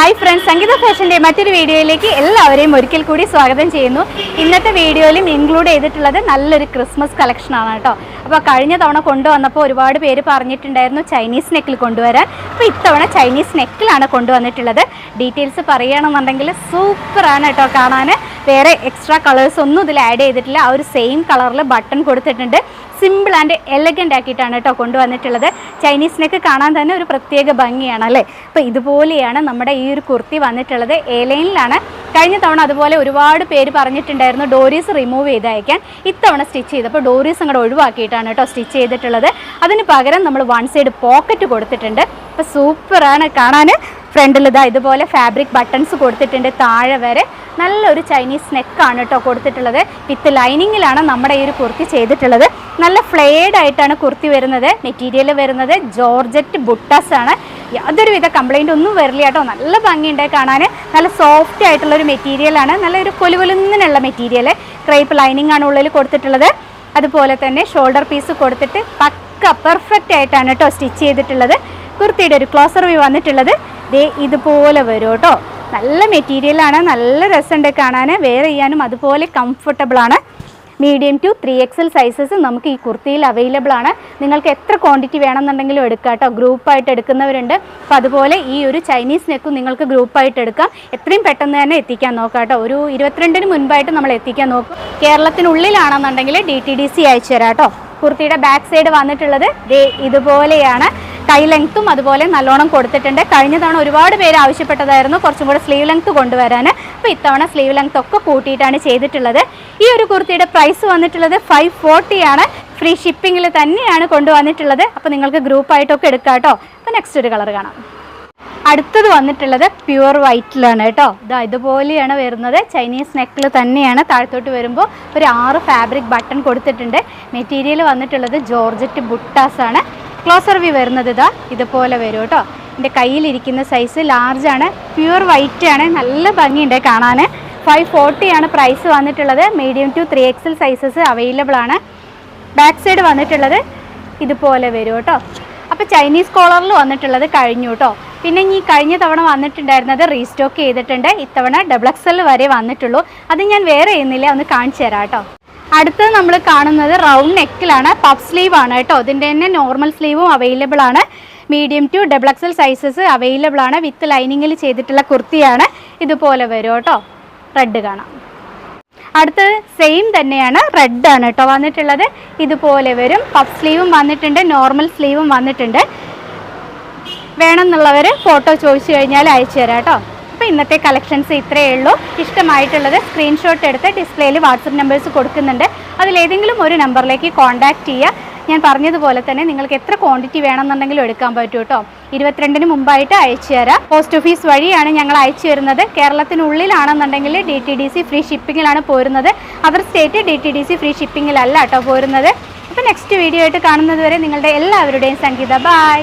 Hi friends, സംഗീത ഫാഷൻ്റെ മറ്റൊരു വീഡിയോയിലേക്ക് എല്ലാവരെയും ഒരിക്കൽ കൂടി സ്വാഗതം ചെയ്യുന്നു. ഇന്നത്തെ വീഡിയോയിലും ഇൻക്ലൂഡ് ചെയ്തിട്ടുള്ളത് നല്ലൊരു ക്രിസ്മസ് കളക്ഷനാണ് കേട്ടോ. അപ്പോൾ കഴിഞ്ഞ തവണ കൊണ്ടുവന്നപ്പോൾ ഒരുപാട് പേര് പറഞ്ഞിട്ടുണ്ടായിരുന്നു ചൈനീസ് നെക്കിൽ കൊണ്ടുവരാൻ. അപ്പോൾ ഇത്തവണ ചൈനീസ് നെക്കിലാണ് കൊണ്ടുവന്നിട്ടുള്ളത്. ഡീറ്റെയിൽസ് പറയുകയാണെന്നുണ്ടെങ്കിൽ സൂപ്പറാണ് കേട്ടോ കാണാൻ. വേറെ എക്സ്ട്രാ കളേഴ്സ് ഒന്നും ഇതിൽ ആഡ് ചെയ്തിട്ടില്ല. ആ ഒരു സെയിം കളറിൽ ബട്ടൺ കൊടുത്തിട്ടുണ്ട്. സിമ്പിൾ ആൻഡ് എലഗൻ്റ് ആക്കിയിട്ടാണ് കേട്ടോ കൊണ്ടുവന്നിട്ടുള്ളത്. ചൈനീസ് നെക്ക് കാണാൻ തന്നെ ഒരു പ്രത്യേക ഭംഗിയാണ് അല്ലേ. അപ്പോൾ ഇതുപോലെയാണ് നമ്മുടെ ഈ ഒരു കുർത്തി വന്നിട്ടുള്ളത്. എ ലൈനിലാണ്. കഴിഞ്ഞ തവണ അതുപോലെ ഒരുപാട് പേര് പറഞ്ഞിട്ടുണ്ടായിരുന്നു ഡോരീസ് റിമൂവ് ചെയ്ത് അയക്കാൻ. ഇത്തവണ സ്റ്റിച്ച് ചെയ്തപ്പോൾ ഡോരീസ് അങ്ങോട്ട് ഒഴിവാക്കിയിട്ടാണ് കേട്ടോ സ്റ്റിച്ച് ചെയ്തിട്ടുള്ളത്. അതിന് പകരം നമ്മൾ വൺ സൈഡ് പോക്കറ്റ് കൊടുത്തിട്ടുണ്ട്. അപ്പോൾ സൂപ്പറാണ് കാണാൻ. ഫ്രണ്ടിൽ ഇതാ ഇതുപോലെ ഫാബ്രിക് ബട്ടൺസ് കൊടുത്തിട്ടുണ്ട്. താഴെ വരെ നല്ലൊരു ചൈനീസ് നെക്കാണ് കേട്ടോ കൊടുത്തിട്ടുള്ളത്. വിത്ത് ലൈനിങ്ങിലാണ് നമ്മുടെ ഈ ഒരു കുർത്തി ചെയ്തിട്ടുള്ളത്. നല്ല ഫ്ലെയർഡ് ആയിട്ടാണ് കുർത്തി വരുന്നത്. മെറ്റീരിയൽ വരുന്നത് ജോർജറ്റ് ബുട്ടാസ് ആണ്. യാതൊരുവിധ കംപ്ലൈൻറ്റ് ഒന്നും വരില്ല കേട്ടോ. നല്ല ഭംഗിയുണ്ട് കാണാൻ. നല്ല സോഫ്റ്റ് ആയിട്ടുള്ളൊരു മെറ്റീരിയലാണ്. നല്ലൊരു കൊലുകൊലുന്നുള്ള മെറ്റീരിയൽ. ക്രേപ്പ് ലൈനിങ് ആണ് ഉള്ളിൽ കൊടുത്തിട്ടുള്ളത്. അതുപോലെ തന്നെ ഷോൾഡർ പീസ് കൊടുത്തിട്ട് പക്ക പെർഫെക്റ്റ് ആയിട്ടാണ് കേട്ടോ സ്റ്റിച്ച് ചെയ്തിട്ടുള്ളത്. കുർത്തിയുടെ ഒരു ക്ലോസർ വ്യൂ വന്നിട്ടുള്ളത് ദേ ഇതുപോലെ വരും കേട്ടോ. നല്ല മെറ്റീരിയലാണ്. നല്ല രസമുണ്ട് കാണാൻ. വെയർ ചെയ്യാനും അതുപോലെ കംഫർട്ടബിളാണ്. മീഡിയം ടു 3XL സൈസസ് നമുക്ക് ഈ കുർത്തിയിൽ അവൈലബിൾ ആണ്. നിങ്ങൾക്ക് എത്ര ക്വാണ്ടിറ്റി വേണമെന്നുണ്ടെങ്കിലും എടുക്കാം കേട്ടോ. ഗ്രൂപ്പായിട്ട് എടുക്കുന്നവരുണ്ട്. അപ്പോൾ അതുപോലെ ഈ ഒരു ചൈനീസ് നെക്കും നിങ്ങൾക്ക് ഗ്രൂപ്പായിട്ട് എടുക്കാം. എത്രയും പെട്ടെന്ന് തന്നെ എത്തിക്കാൻ നോക്കാം കേട്ടോ. ഒരു 22-ന് മുൻപായിട്ട് നമ്മൾ എത്തിക്കാൻ നോക്കും. കേരളത്തിനുള്ളിലാണെന്നുണ്ടെങ്കിൽ DTDC അയച്ചു തരാം കേട്ടോ. കുർത്തിയുടെ ബാക്ക് സൈഡ് വന്നിട്ടുള്ളത് ദേ ഇതുപോലെയാണ്. കൈ ലെങ്ത്തും അതുപോലെ നല്ലോണം കൊടുത്തിട്ടുണ്ട്. കഴിഞ്ഞ തവണ ഒരുപാട് പേര് ആവശ്യപ്പെട്ടതായിരുന്നു കുറച്ചും കൂടെ സ്ലീവ് ലെങ്ത് കൊണ്ടുവരാൻ. അപ്പോൾ ഇത്തവണ സ്ലീവ് ലെങ്ത് ഒക്കെ കൂട്ടിയിട്ടാണ് ചെയ്തിട്ടുള്ളത്. ഈ ഒരു കുർത്തിയുടെ പ്രൈസ് വന്നിട്ടുള്ളത് 540 ആണ്. ഫ്രീ ഷിപ്പിങ്ങിൽ തന്നെയാണ് കൊണ്ടുവന്നിട്ടുള്ളത്. അപ്പോൾ നിങ്ങൾക്ക് ഗ്രൂപ്പായിട്ടൊക്കെ എടുക്കാം കേട്ടോ. അപ്പോൾ നെക്സ്റ്റ് ഒരു കളർ കാണാം. അടുത്തത് വന്നിട്ടുള്ളത് പ്യുവർ വൈറ്റിലാണ് കേട്ടോ. ഇതുപോലെയാണ് വരുന്നത്. ചൈനീസ് നെക്കിൽ തന്നെയാണ്. താഴത്തോട്ട് വരുമ്പോൾ ഒരു 6 ഫാബ്രിക് ബട്ടൺ കൊടുത്തിട്ടുണ്ട്. മെറ്റീരിയൽ വന്നിട്ടുള്ളത് ജോർജറ്റ് ബുട്ടാസ് ആണ്. ക്ലോസർ വ്യൂ വരുന്നത് ഇതുപോലെ വരും കേട്ടോ. എൻ്റെ കയ്യിലിരിക്കുന്ന സൈസ് ലാർജ് ആണ്. പ്യുവർ വൈറ്റ് ആണ്. നല്ല ഭംഗിയുണ്ട് കാണാൻ. 540 ആണ് പ്രൈസ് വന്നിട്ടുള്ളത്. Medium to 3XL sizes available ആണ്. ബാക്ക് സൈഡ് വന്നിട്ടുള്ളത് ഇതുപോലെ വരും കേട്ടോ. അപ്പോൾ ചൈനീസ് കോളറിൽ വന്നിട്ടുള്ളത് കഴിഞ്ഞു കേട്ടോ. പിന്നെ ഈ കഴിഞ്ഞ തവണ വന്നിട്ടുണ്ടായിരുന്നത് റീസ്റ്റോക്ക് ചെയ്തിട്ടുണ്ട്. ഇത്തവണ XXL വരെ വന്നിട്ടുള്ളൂ. അത് ഞാൻ വേറെ ചെയ്യുന്നില്ല, ഒന്ന് കാണിച്ചു തരാം കേട്ടോ. അടുത്തത് നമ്മൾ കാണുന്നത് റൗണ്ട് നെക്കിലാണ്. പഫ് സ്ലീവ് ആണ് കേട്ടോ. ഇതിൻ്റെ തന്നെ നോർമൽ സ്ലീവും അവൈലബിൾ ആണ്. Medium to XXL sizes available ആണ്. വിത്ത് ലൈനിങ്ങിൽ ചെയ്തിട്ടുള്ള കുർത്തിയാണ്. ഇതുപോലെ വരും കേട്ടോ. റെഡ് കാണാം. അടുത്തത് സെയിം തന്നെയാണ്. റെഡ് ആണ് കേട്ടോ വന്നിട്ടുള്ളത്. ഇതുപോലെ വരും. പഫ് സ്ലീവും വന്നിട്ടുണ്ട്, നോർമൽ സ്ലീവും വന്നിട്ടുണ്ട്. വേണമെന്നുള്ളവർ ഫോട്ടോ ചോദിച്ചു കഴിഞ്ഞാൽ അയച്ചു തരാം കേട്ടോ. അപ്പോൾ ഇന്നത്തെ കളക്ഷൻസ് ഇത്രയേ ഉള്ളൂ. ഇഷ്ടമായിട്ടുള്ളത് സ്ക്രീൻഷോട്ട് എടുത്ത് ഡിസ്പ്ലേയിൽ വാട്സപ്പ് നമ്പേഴ്സ് കൊടുക്കുന്നുണ്ട്. അതിലേതെങ്കിലും ഒരു നമ്പറിലേക്ക് കോൺടാക്റ്റ് ചെയ്യുക. ഞാൻ പറഞ്ഞതുപോലെ തന്നെ നിങ്ങൾക്ക് എത്ര ക്വാണ്ടിറ്റി വേണമെന്നുണ്ടെങ്കിലും എടുക്കാൻ പറ്റും കേട്ടോ. 22-ന് മുമ്പായിട്ട് അയച്ചു തരാം. പോസ്റ്റ് ഓഫീസ് വഴിയാണ് ഞങ്ങൾ അയച്ചു തരുന്നത്. കേരളത്തിനുള്ളിലാണെന്നുണ്ടെങ്കിൽ DTDC ഫ്രീ ഷിപ്പിങ്ങിലാണ് പോരുന്നത്. അതർ സ്റ്റേറ്റ് DTDC ഫ്രീ ഷിപ്പിങ്ങിലല്ല കേട്ടോ പോരുന്നത്. അപ്പോൾ നെക്സ്റ്റ് വീഡിയോ ആയിട്ട് കാണുന്നത് വരെ നിങ്ങളുടെ എല്ലാവരുടെയും സംഗീത. ബൈ.